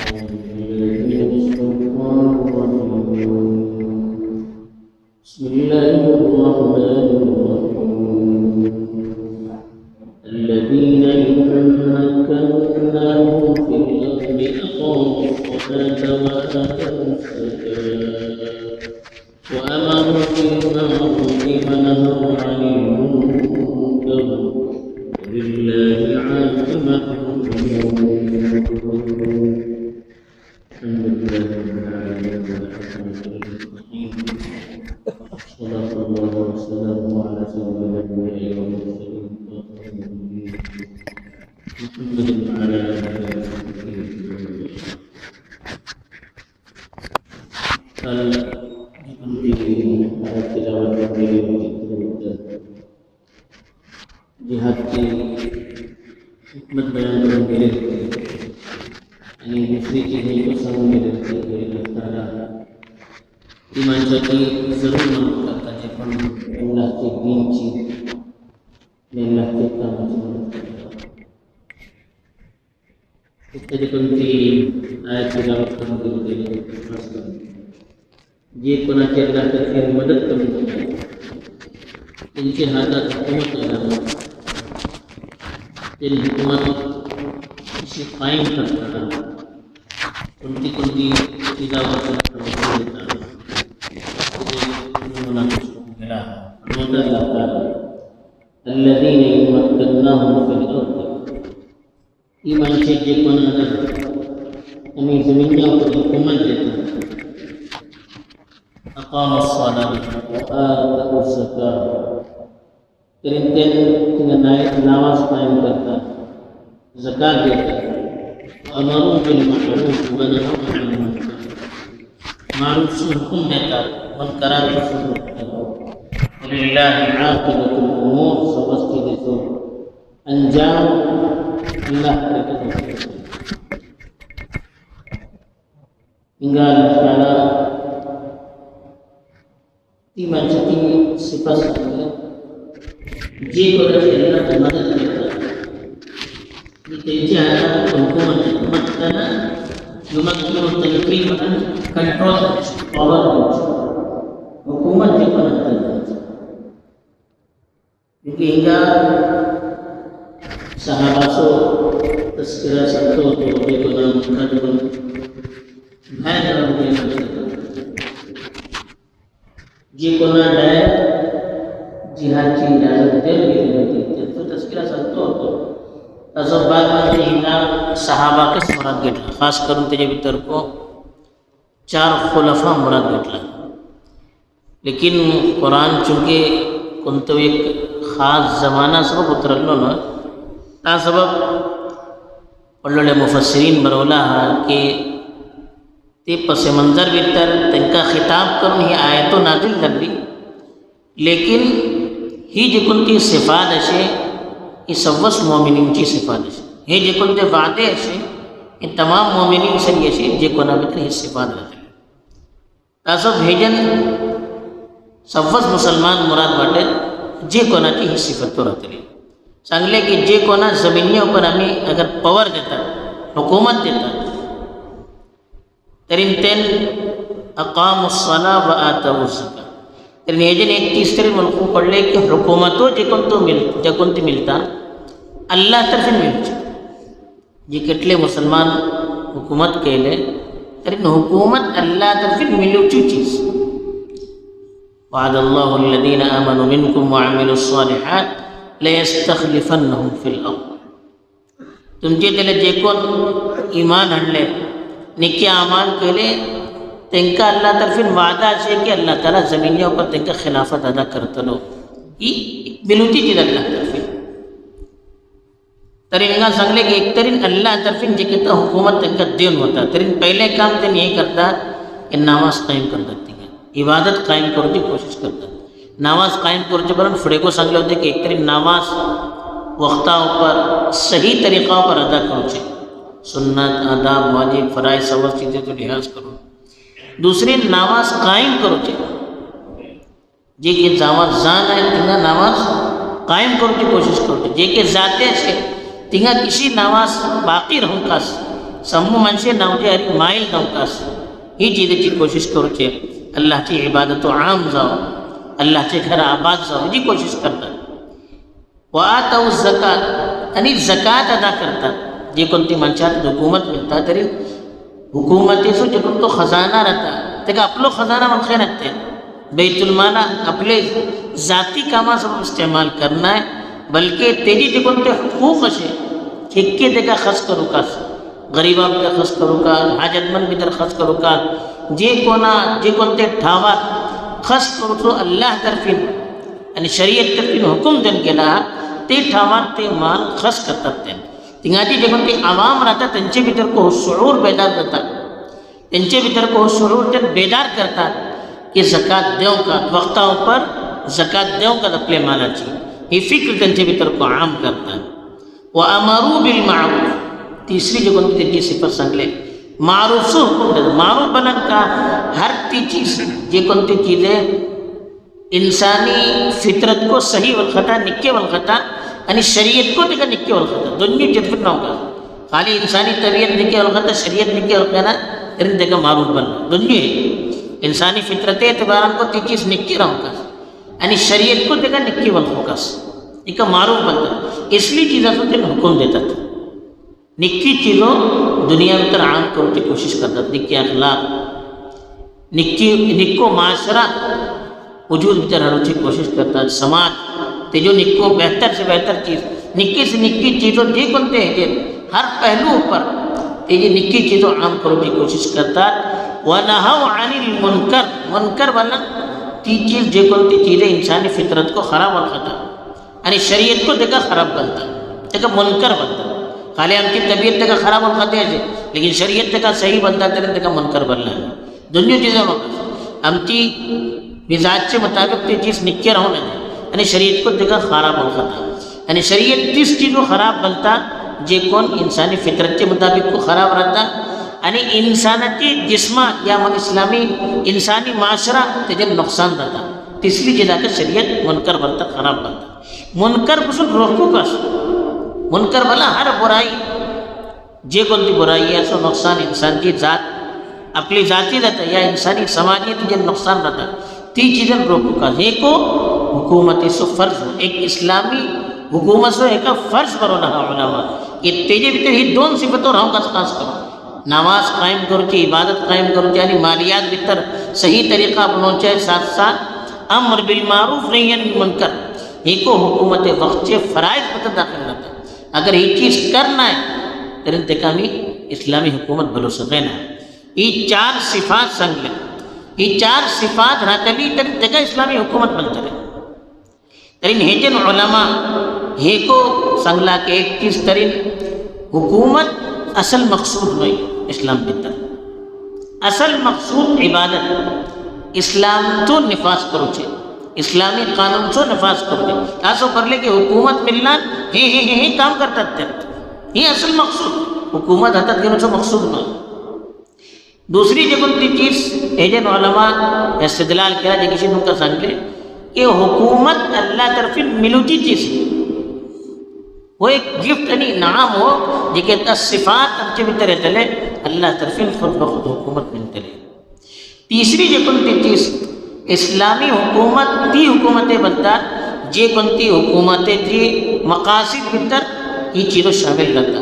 بسم الله الرحمن الرحيم الذين إن مكناهم في الأرض أقاموا الصلاة وآتوا الزكاة وأمروا بالمعروف ونهوا عن المنكر ولله عاقبة الأمور. الحمد لله رب العالمين صلى الله وسلم على سيدنا الأنبياء والمرسلين محمد وعلى آله وصحبه jihad की हिकमत बयान करने के लिए आणि दुसरी चीज़ें को समझने के लिए अल्लाह इमानसाठी जरूर मदत करता है पण अल्लाहची दीनची अल्लाहचे कामाची मदत करता इत्यादी कोणती आयत तिलावत करून दिली जे कोणाची अल्लाहतर्फे मदत करून देतात त्यांची हातात हुकूमत आहे ते हुकूमत इसे कायम करतात कोणती कोणती तिलावत करून देतात الذين مكناهم في الأرض ایمان سے جے کونا ہمیں زمینوں پر حکومت دیتا اقام الصلاة وآتوا الزکاة ترنتن نماز قائم کرتا زکات دیتا امروا بالمعروف ونهوا عن المنکر معروف سے حکم دیتا منکرات سے حکم دیتا وللہ عاقبۃ الامور سمجھتے دیتو انجام اللہ کرتا hingga Allah Ta'ala iman sati sifat sahaja jika Allah dan mata kita kita ada hukuman maknanya yumakinu tadriban control power hukuman jika nanti hingga sahabat tazkirah satu atau dua mengandung Ayat ये कोना direct जिहाद की इजाजत दे दी तो तस्करा सांगतो असं बाद मध्ये हिंगा सहाबा के मुराद घेतला खास करून त्याच्या भीतर को चार खुलफा मुराद घेतला लेकिन कुरान चूंकि कोणतो एक खास जमाना सबब उतरलो ना त्या सबब पडलेले मुफस्सिरीन बरवला की ते पस मंजर भितर त्यांना खिताब करून ही आयतो नाजिल झाली लेकिन ही जी कोणती सिफात असे ही सव्वस मोमिनींची सिफात असे हे जे कोणते वादे असे हे तमाम मोमिनींसाठी असे जे कोणाभितर ही सिफात राहते असं भेजन सव्वस मुसलमान मुराद वाटेत जे कोणाची ही सिफत तो राहतली सांगले की जे कोणा जमिनीवर आम्ही अगर पवर देतात हुकूमत देतात तरीन अकामुस्सला व आतउस्सका तरीन हे जन 31 तरी मुल्क पडले की हुकूमतो जे कोणती मिळता अल्लाह तर्फे मिळते जे કેટલે मुसलमान हुकूमत केले तरीन हुकूमत अल्लाह तर्फे मिळूची चीज वअदल्लाहु الذين آمنوا منكم وعملوا الصالحات ليستخلفنهم في الأرض तुमचे त्याला जे कोण ईमान आणले नेके अमाल केले त्यांका अल्लाह तर्फे वादा असे की अल्लाह ताला जमिनीवर पर त्यांका खिलाफत अदा करतलो ही मिलूती चीज अल्लाह तर्फे तर हिंगा सांगले की एक तरीन अल्लाह तर्फे जे किता हुकूमत त्यांका देऊन होता तरीन पहिले काम त्यांनी हे करतात की नमाज कायम करतात तिथे इबादत कायम करण्याची कोशिश करतात नमाज कायम करचे परंतु फुडे को सांगले होते की एक तरीन नमाज वक्ता पर सही तरीका पर अदा करूचे सुन्नत आदाब वाजिब फराइज सब चीज़ें तो लिहाज करो दूसरी नमाज कायम करोचे जे के नमाज जान है तिंगा नमाज कायम करोची कोशिश करोचे जे के जाते से तिंगा किसी नमाज बाकी रहूं खास सम्मू मनशे नावजे अरी माईल नवकास ही चीजेची कोशिश करूचे अल्लाहची इबादत आम जावं अल्लाहचे घर आबाद जावं हेची कोशिश करतात व आताऊ जकात आणि जकात अदा करतात जे कोणती मनशात हुकूमत मिळता तरी हुकूमतीचो जे कोणतो खजाना राहता तेका आपलो खजाना म्हणखे नाते बैतुलमाला अपने जाती कामासाठी इस्तेमाल करना है बल्कि तेजी जे कोणते हुकूक असे ठिक्के तेका खर्च करू का गरीबां भितर खर्च करू का हाजतमंद भितर खर्च करू का जे कोणते ठावात खर्च करूचो अल्लाह तर्फीन आणि शरीयत तर्फीन हुकूम देऊन केला ते ठावात ते माल खर्च करतात ते तिंगाची जे कोणते आवाम राहतात त्यांचे भितर को शुऊर बेदार जातात त्यांचे भितर को शुऊर ते बेदार करतात कि ज़कात देव का वक्ताओं पर ज़कात देव का अपने मालाची ही फिक्र त्यांचे भितर को आम करता व अमरू बिल मारूफ तीसरी जो कोणती त्याची सिफत सांगले मारूफचं हुकूम देतात मारूफ बनन का हर ती चीज़ जे कोणती चीज़ें इंसानी फितरत को सही वलखता निक्के वलखता आणि शरीयत को तेका निक्के वलखता दोन्ही चिरफिट नव्हता खाली इंसानी तबीयत निक्के वलखता शरीयत निक्के वलखना तरी तेका मारूफ बनना दोन्ही इंसानी फितरत एतबारान को ती चीज़ निक्की रहूँकास आणि शरीयत को तेका निक्की वलखोकास इका मारूफ बनतात इसलिए चीज़ाचं ते हुकूम देतात निक्की चीज़ों दुनिया भितर आम करूची कोशिश करतात निक्की अखलाक निक्को माशरा वजूद भितर हाडूची कोशिश करतात समाज तेजो निक्को बेहतर से बेहतर चीज़ निक्की से निक्की चीज़ों जे कोणते हेजे हर पहलू पर तेजी निक्की चीज़ों आम करूची कोशिश करतात वनहव अनिल मुनकर मुनकर बनना ती चीज़ जे कोणती चीज़ें इंसानी फितरत को ख़राब वलखता आणि शरीयत को तेका ख़राब बनता तेका मुनकर बनता खाली आमची तबीयत तेका ख़राब वलखते आहे लेकिन शरीयत तेका सही बनता तरी तेका मुनकर बनला दोन्ही चीज़ें वलखता आमची मिजाजचे मुताबिक ती चीज़ निक्के राहून आणि शरीयत को तेका ख़राब वलखता आणि शरीयत तीच चीज़ों ख़राब बनता जे कोण इंसानी फितरतचे मुताबिक को ख़राब रहता आणि इंसानाची जिस्मा या मग इस्लामी इंसानी माशरा तेजे नुकसान जाता तिसरी चीज़ाक शरीयत मुनकर बनता खराब बनता मुनकर पासून रोखूक मुनकर भला हर बुराई जे कोणती बुराई असो नुकसान इंसानची जात आपली जाती जाता या इंसानी समाजी तुझे नुकसान जाता ती चीज़ें रोकूक हे को हुकूमतीचो फर्ज एक इस्लामी हुकूमतचो एका फर्ज बरोला हा उलमा की तेजे भितर ही दोन सिफतो रावंक खास करून नमाज कायम करूची इबादत कायम करूची आणि मालियात भितर सही तरीका अपनावचे साथ साथ अम्र बिल मारूफ नहीं अनिल मुनकर ही को हुकूमत वक्तचे फ़राइज़ भितर दाखिल रहता अगर ही चीज़ करना है तरी तेका आमी इस्लामी हुकूमत भरू सकेना ही चार सिफात सांगले ही चार सिफात राखली तरी तेका इस्लामी हुकूमत बनतले तरी हेजेन उलमा हे को सांगला की एक चीज़ तरी हुकूमत असल मकसूद नहीं इस्लाम भितर असल मकसूद इबादत इस्लाम तो निफाज करूचे इस्लामी कानून तो निफाज करूचे असो करले की हुकूमत मिलना हे काम करतात ते ही असल मकसूद हुकूमत हातात घेऊनचो मकसूद नाही दुसरी जे कोणती चीज़ हेजेन उलमा इस्तिदलाल केला जे किसी तुमका सांगले की हुकूमत अल्लाह तर्फी मिलूची चीज़ वो एक गिफ्ट आणि इनाम हो जे सिफात आमचे भितर येतले अल्लाह तर्फीन खुद बखुद हुकूमत मिळतले तिसरी जे कोणती चीज़ इस्लामी हुकूमत ती हुकूमतें बनतात जे कोणती हुकूमतेची मकासिद भितर ही चीज़ों शामिल जाता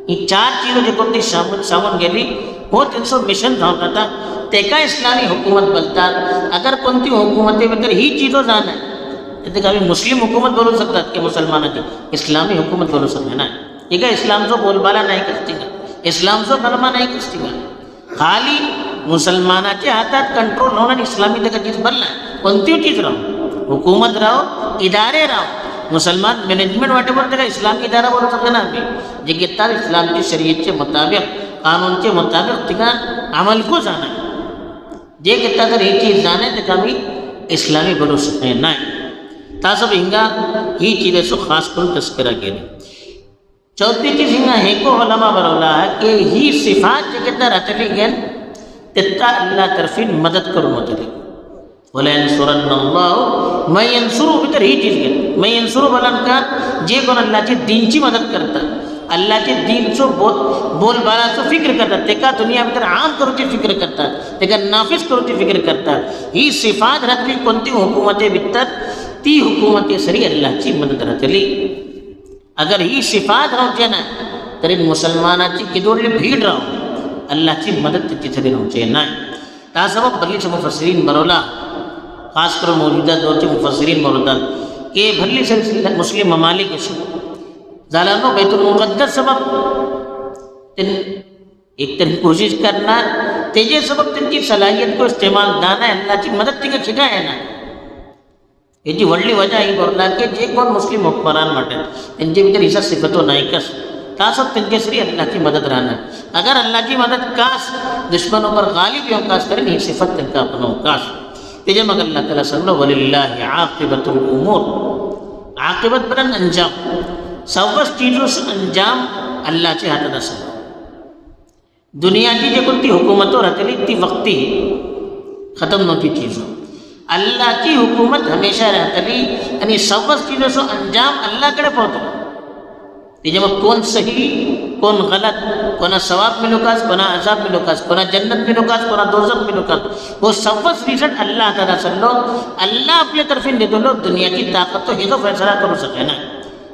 ही चार चीज़ों जे कोणती सामून गेली हो त्यांचं मिशन जाऊन जाता तेका इस्लामी हुकूमत बनतात अगर कोणती हुकूमतें भितर ही चीज़ों जाना ते आम्ही मुस्लिम हुकूमत बोलू शकतात की मुसलमानाची इस्लामी हुकूमत बोलू शकते ना हे काय इस्लामचो बोलबाला नाही करते का इस्लामचो कलमा नाही करते का खाली मुसलमानाच्या हातात कंट्रोल होणं इस्लामी तेका चीज़ बनला कोणती चीज़ राहो हुकूमत राहो इदारे राहो मुसलमान मैनेजमेंट वाटेवर तेका इस्लामी इदारा बोलू शकते ना आम्ही जे घेतात इस्लामची शरीयतचे मुताबिक कानूनचे मुताबिक तिका अमल को जाना जे घेतात तर ही चीज़ जाणे तेका आम्ही इस्लामी बोलू शकते नाही तासब हिंगा ही चीज़ें खास करून तस्करा केली चौथी चीज़ हिंगा हे को उलमा बरवला है कि ही सिफात जे कितना रातली गेन तित्ता अल्लाह तर्फीन मदद करून होतली वला यंसुरन्नल्लाहु मैं यंसुरु भितर ही चीज़ गेन मैं यंसुरु बलन का जे कोण अल्लाहची दीनची मदत करता अल्लाहचे दीनचो बोलबालाचो फिक्र करतात, तेका दुनिया भितर आम करूची फिक्र करतात, तेका नाफीज करूची फिक्र करतात. ही सिफात राहतली कोणती हुकुमते भितर, ती हुकुमते सरी अल्लाहची मदत राहतली. अगर ही सिफात रावचे ना तरी मुसलमानाची किदोडली भीड राव, अल्लाहची मदत त्याची सरी रावचे नाही. ता सबब भल्लीचे मुफस्सिरीन बरवला, खास करून मौजूदा दौरचे मुफस्सिरीन बरवतात की भल्ली सरी मुस्लिम ममालिक अशी झाल्यानं बैतुल मुक़द्दस सबब एक तरह कोशिश करना, तेजे सबब त्यांची सलाहियत को इस्तेमाल दाना अल्लाहची मदत तिका शिकाय ना. याची व्हडली वजह ही बोरला की जे कोण मुस्लिम हुक्मरान म्हणतात त्यांचे भितर हिसा सिफतो नाही कस तासब त्यांचे सरी अल्लाहची मदत राहणार. अगर अल्लाहची मदत कास दुश्मनों पर गालिब यों कास करें ही सिफत त्यांका अपनो कास तेजे मग अल्लाह ताला सांगलो वलिल्लाहि आक़िबतुल उमूर, आक़िबत बरन अंजाम, सर्वच चीजों से अंजाम अल्लाहचे हातात असतो. दुनियाची जे कोणती हुकूमतो राहतली ती वक्ती खतम नव्हती चीजों, अल्लाहची हुकूमत हमेशा राहतली आणि सर्वच चीजों अंजाम अल्लाहकडे पावतो. तिजे मग कोण सही कोण गलत, कोणा सवाब मिलो कास, कोणा अजाब मिलो कास, कोणा जन्नत मिलो कास, कोणा दोजख मिलो कास, वो सर्वच रिजल्ट अल्लाह ताला सल्लो. अल्लाह आपल्या तर्फे देतो, दुनियाची ताकद तो हेजो फैसला करू शके ना.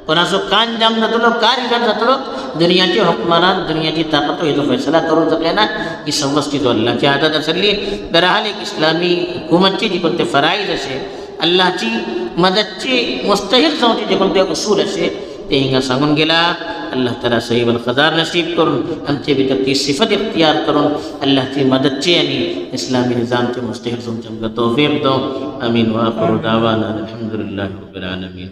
कोणाचो कान जाम जातलो, का रिजल्ट जातलो, दुनियाचे हुक्मरान दुनियाची ताकद तो हेजो फैसला करू शके ना. ही सर्वच चीजो अल्लाहच्या हातात असली. बहरहाल एक इस्लामी हुकूमतची जी कोणते फराईज असे, अल्लाहची मदतचे मुस्तहिक जावचे जे कोणते उसूल असे ते हिंगा सांगून गेला. अल्लाह ताला सही वल क़दार नसीब करून आमचे भितर ती सिफत इख्तियार करून अल्लाहची मदतचे आणि इस्लामी निजामचे मुस्तहिक जावचे आमकां तौफीक दो. आमीन व आखिरु दावाना अल्हम्दुलिल्लाहि रब्बिल आलमीन.